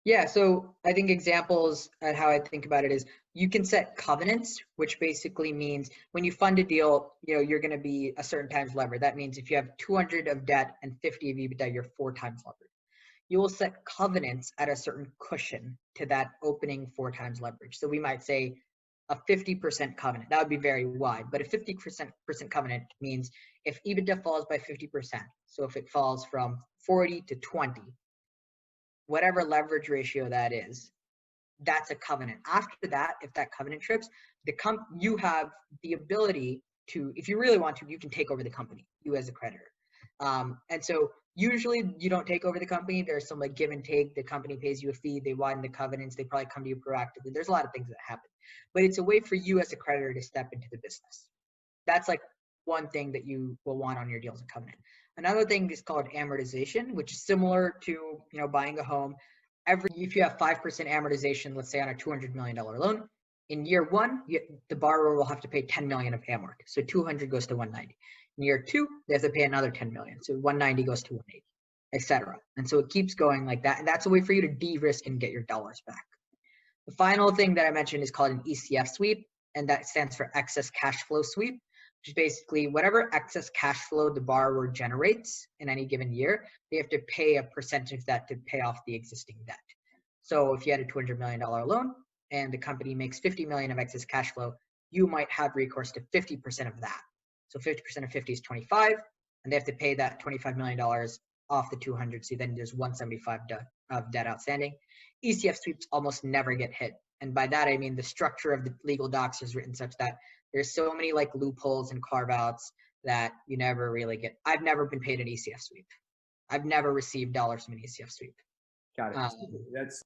Yeah, so I think examples and how I think about it is you can set covenants, which basically means when you fund a deal, you're going to be a certain times levered. That means if you have 200 of debt and 50 of EBITDA, you're 4 times levered. You will set covenants at a certain cushion to that opening 4 times leverage. So we might say a 50% covenant. That would be very wide, but a 50% covenant means if EBITDA falls by 50%, so if it falls from 40 to 20, whatever leverage ratio that is, that's a covenant. After that, if that covenant trips, you have the ability to, if you really want to, you can take over the company, you as a creditor. And so usually you don't take over the company. There's some like give and take. The company pays you a fee. They widen the covenants. They probably come to you proactively. There's a lot of things that happen, but it's a way for you as a creditor to step into the business. That's like one thing that you will want on your deals and covenant. Another thing is called amortization, which is similar to buying a home. If you have 5% amortization, let's say on a $200 million loan, in year one, the borrower will have to pay 10 million of amort. So 200 goes to 190. In year two, they have to pay another 10 million. So 190 goes to 180, etc. And so it keeps going like that. And that's a way for you to de-risk and get your dollars back. The final thing that I mentioned is called an ECF sweep, and that stands for excess cash flow sweep, which is basically whatever excess cash flow the borrower generates in any given year, they have to pay a percentage of that to pay off the existing debt. So if you had a $200 million loan and the company makes 50 million of excess cash flow, you might have recourse to 50% of that. So 50% of 50 is 25, and they have to pay that $25 million off the 200. So then there's 175 of debt outstanding. ECF sweeps almost never get hit. And by that, I mean the structure of the legal docs is written such that there's so many like loopholes and carve outs that you never really get. I've never been paid an ECF sweep. I've never received dollars from an ECF sweep. Got it. That's